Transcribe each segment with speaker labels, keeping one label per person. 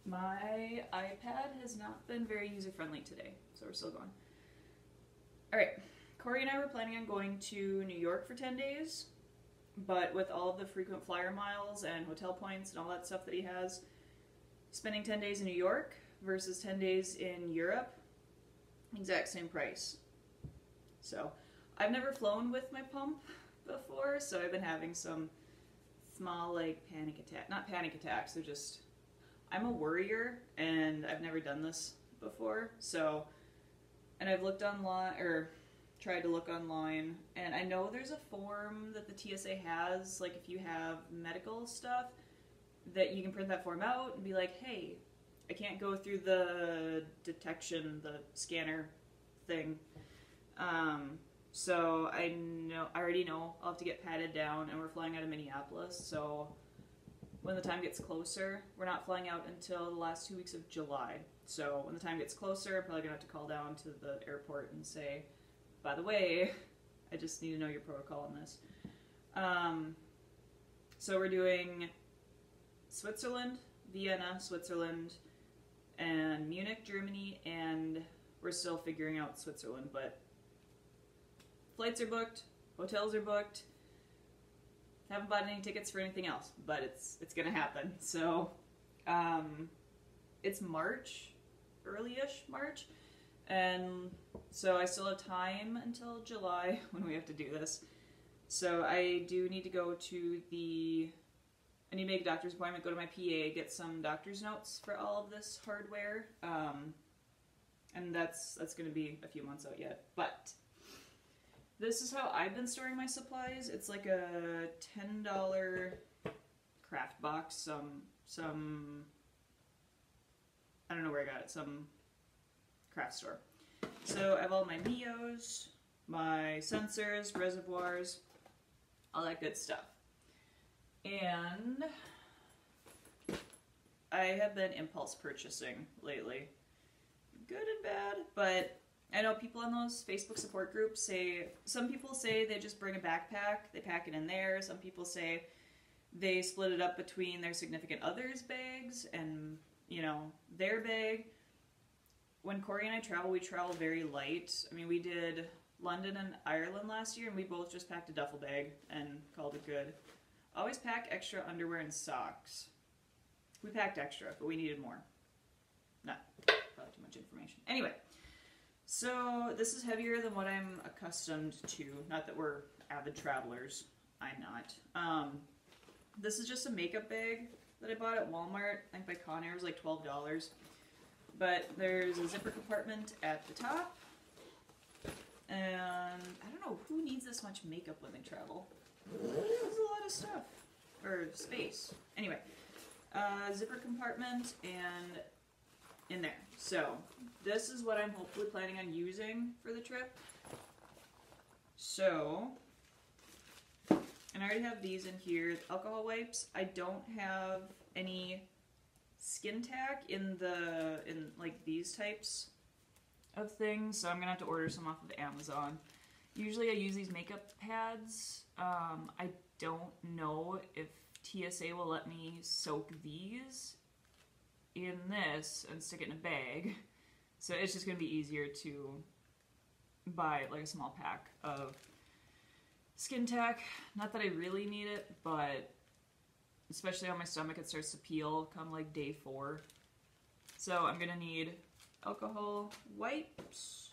Speaker 1: My iPad has not been very user-friendly today, so we're still going. Alright, Corey and I were planning on going to New York for 10 days, but with all of the frequent flyer miles and hotel points and all that stuff that he has, spending 10 days in New York versus 10 days in Europe, exact same price. So, I've never flown with my pump before, so I've been having some small, like, not panic attacks, they're just, I'm a worrier, and I've never done this before, so, and I've looked online, or tried to look online, and I know there's a form that the TSA has, like, if you have medical stuff, that you can print that form out and be like, hey, I can't go through the detection, the scanner thing. So I already know I'll have to get patted down, and we're flying out of Minneapolis, so when the time gets closer, we're not flying out until the last 2 weeks of July. So when the time gets closer, I'm probably gonna have to call down to the airport and say, by the way, I just need to know your protocol on this. So we're doing Switzerland, Vienna, Switzerland, and Munich, Germany, and we're still figuring out Switzerland, but flights are booked, hotels are booked. Haven't bought any tickets for anything else, but it's gonna happen. So, it's March, early-ish March, and so I still have time until July when we have to do this. So I do need to go to I need to make a doctor's appointment, go to my PA, get some doctor's notes for all of this hardware, and that's going to be a few months out yet. But this is how I've been storing my supplies. It's like a $10 craft box, some I don't know where I got it, some craft store. So I have all my Neos, my sensors, reservoirs, all that good stuff. And I have been impulse purchasing lately. Good and bad, but I know people on those Facebook support groups say, some people say they just bring a backpack, they pack it in there. Some people say they split it up between their significant other's bags and, you know, their bag. When Corey and I travel, we travel very light. I mean, we did London and Ireland last year, and we both just packed a duffel bag and called it good. Always pack extra underwear and socks. We packed extra, but we needed more. Not probably too much information. Anyway, so this is heavier than what I'm accustomed to. Not that we're avid travelers. I'm not. This is just a makeup bag that I bought at Walmart. I think by Conair. It was like $12. But there's a zipper compartment at the top. And I don't know, who needs this much makeup when they travel? There's a lot of stuff. Or space. Anyway, zipper compartment and in there. So, this is what I'm hopefully planning on using for the trip. So, and I already have these in here. Alcohol wipes. I don't have any skin tack in like these types of things, so I'm gonna have to order some off of Amazon. Usually I use these makeup pads. I don't know if TSA will let me soak these in this and stick it in a bag. So it's just going to be easier to buy like a small pack of skin tack. Not that I really need it, but especially on my stomach it starts to peel come like day 4. So I'm going to need alcohol wipes,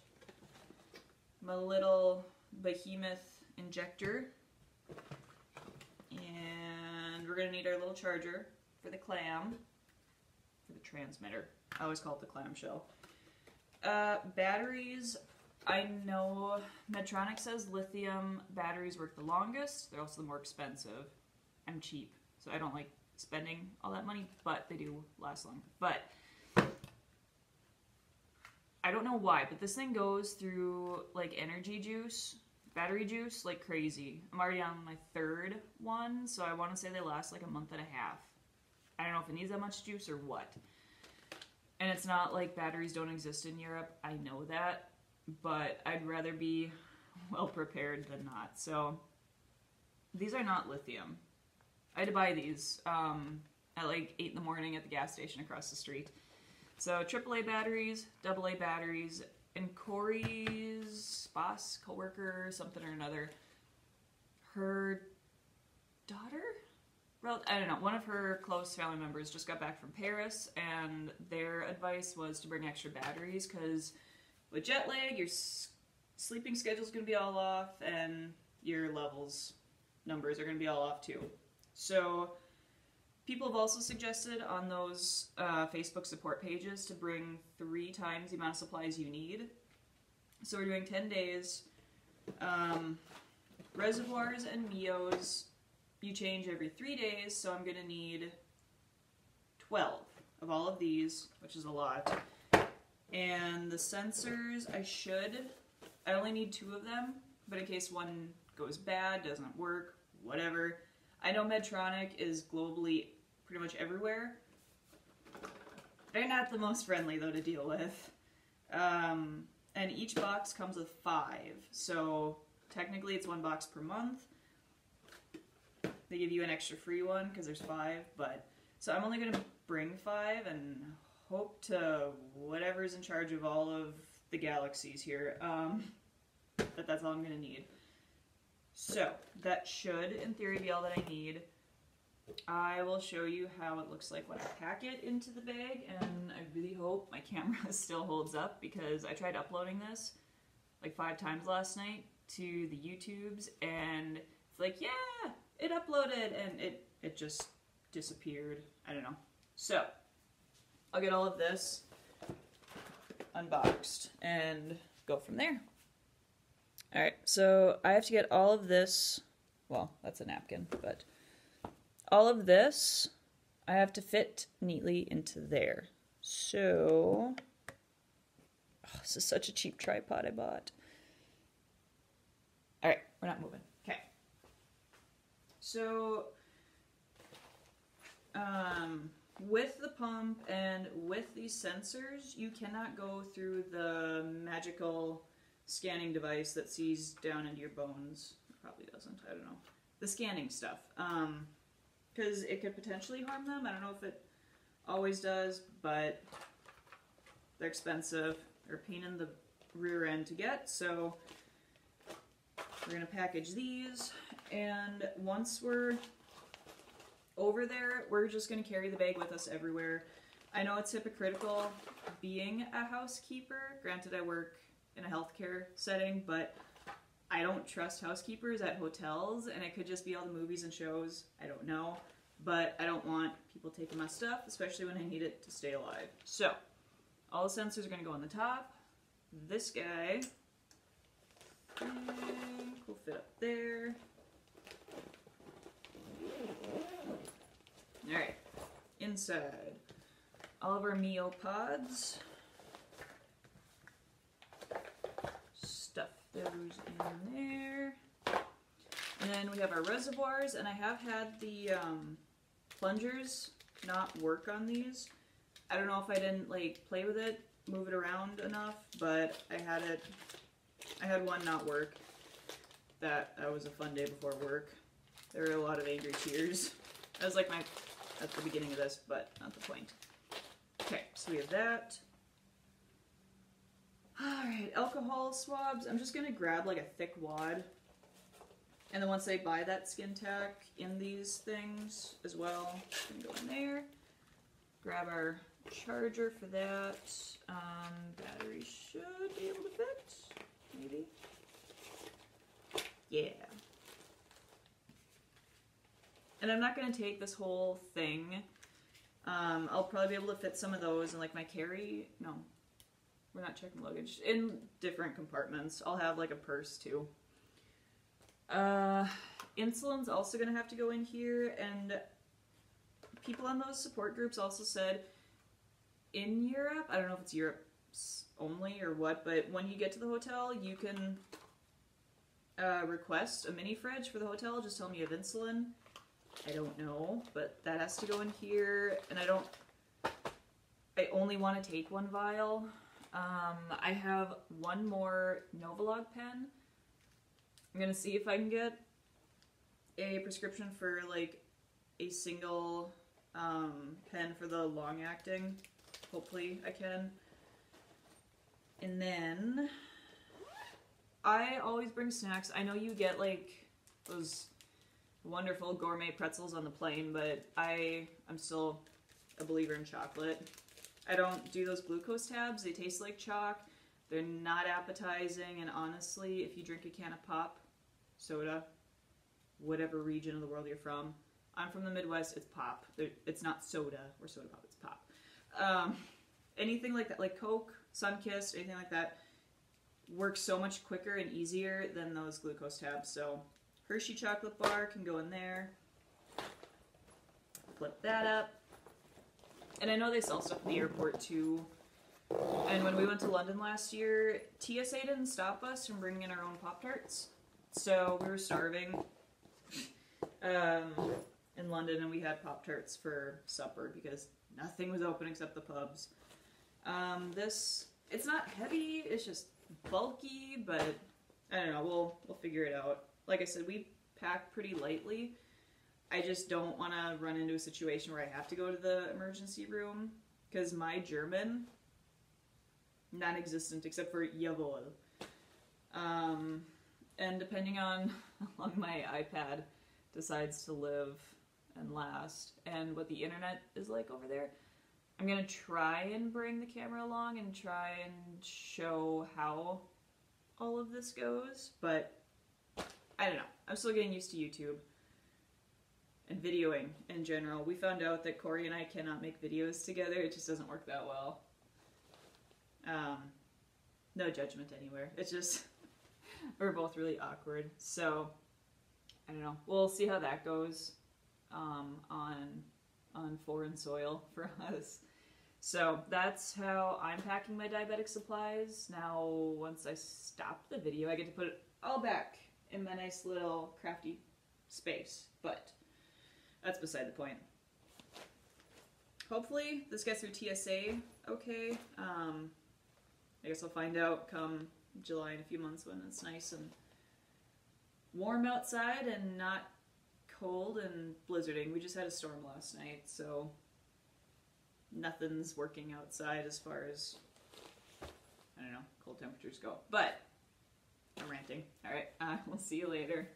Speaker 1: my little behemoth injector, and we're going to need our little charger for the clam, for the transmitter. I always call it the clamshell. Batteries, I know Medtronic says lithium batteries work the longest. They're also the more expensive. I'm cheap, so I don't like spending all that money, but they do last longer. But I don't know why, but this thing goes through like energy juice, battery juice, like crazy. I'm already on my 3rd one, so I want to say they last like a month and a half. I don't know if it needs that much juice or what. And it's not like batteries don't exist in Europe, I know that, but I'd rather be well prepared than not. So these are not lithium. I had to buy these. at like 8 in the morning at the gas station across the street. So AAA batteries, AA batteries, and Corey's boss, coworker, something or another, her daughter? Well, I don't know, one of her close family members just got back from Paris, and their advice was to bring extra batteries, because with jet lag, your sleeping schedule's going to be all off, and your levels numbers are going to be all off too. So people have also suggested on those Facebook support pages to bring 3 times the amount of supplies you need. So we're doing 10 days. Reservoirs and Mios, you change every 3 days, so I'm going to need 12 of all of these, which is a lot. And the sensors, I only need 2 of them, but in case one goes bad, doesn't work, whatever. I know Medtronic is globally pretty much everywhere. They're not the most friendly, though, to deal with. And each box comes with 5, so technically it's 1 box per month. They give you an extra free one because there's 5, but so I'm only going to bring 5 and hope to whatever's in charge of all of the galaxies here, that's all I'm going to need. So that should, in theory, be all that I need. I will show you how it looks like when I pack it into the bag, and I really hope my camera still holds up, because I tried uploading this like 5 times last night to the YouTubes, and it's like, yeah, it uploaded, and it just disappeared. I don't know. So I'll get all of this unboxed and go from there. Alright, so I have to get all of this, well, that's a napkin, but all of this I have to fit neatly into there. So, this is such a cheap tripod I bought. Alright, we're not moving. Okay. So, with the pump and with these sensors, you cannot go through the magical scanning device that sees down into your bones. It probably doesn't, I don't know. The scanning stuff. Because it could potentially harm them. I don't know if it always does, but they're expensive. They're a pain in the rear end to get, so we're going to package these, and once we're over there, we're just going to carry the bag with us everywhere. I know it's hypocritical being a housekeeper. Granted, I work in a healthcare setting, but I don't trust housekeepers at hotels, and it could just be all the movies and shows. I don't know, but I don't want people taking my stuff, especially when I need it to stay alive. So, all the sensors are going to go on the top. This guy will fit up there. Alright, inside, all of our Mio pods. Stuff those in there. And then we have our reservoirs, and I have had the plungers not work on these. I don't know if I didn't like play with it, move it around enough, but I had one not work. That was a fun day before work. There were a lot of angry tears. That was like at the beginning of this, but not the point. Okay, so we have that. Alright, alcohol swabs. I'm just going to grab like a thick wad. And then once I buy that skin tack in these things as well, it's going to go in there. Grab our charger for that. Battery should be able to fit. Maybe. Yeah. And I'm not going to take this whole thing. I'll probably be able to fit some of those in like my carry. No, we're not checking luggage. In different compartments. I'll have like a purse too. Insulin's also going to have to go in here, and people on those support groups also said in Europe, I don't know if it's Europe only or what, but when you get to the hotel, you can request a mini fridge for the hotel. Just tell me you have insulin. I don't know, but that has to go in here, and I only want to take 1 vial. I have 1 more Novolog pen. I'm gonna see if I can get a prescription for like a single pen for the long acting. Hopefully I can. And then I always bring snacks. I know you get like those wonderful gourmet pretzels on the plane, but I'm still a believer in chocolate. I don't do those glucose tabs. They taste like chalk. They're not appetizing, and honestly, if you drink a can of pop, soda, whatever region of the world you're from, I'm from the Midwest, it's pop. It's not soda or soda pop, it's pop. Anything like that, like Coke, Sunkist, anything like that, works so much quicker and easier than those glucose tabs. So Hershey chocolate bar can go in there. Flip that up. And I know they sell stuff at the airport too. And when we went to London last year, TSA didn't stop us from bringing in our own Pop-Tarts. So we were starving in London, and we had Pop-Tarts for supper because nothing was open except the pubs. It's not heavy, it's just bulky, but I don't know, we'll figure it out. Like I said, we pack pretty lightly. I just don't want to run into a situation where I have to go to the emergency room, because my German, non-existent except for jawohl. And depending on how long my iPad decides to live and last, and what the internet is like over there, I'm going to try and bring the camera along and try and show how all of this goes, but I don't know. I'm still getting used to YouTube and videoing in general. We found out that Corey and I cannot make videos together. It just doesn't work that well. No judgment anywhere. It's just, we're both really awkward. So, I don't know. We'll see how that goes on foreign soil for us. So that's how I'm packing my diabetic supplies. Now, once I stop the video, I get to put it all back in my nice little crafty space. But that's beside the point. Hopefully this gets through TSA okay. I guess I'll find out come July in a few months when it's nice and warm outside and not cold and blizzarding. We just had a storm last night, so nothing's working outside as far as, I don't know, cold temperatures go. But I'm ranting. Alright, we'll see you later.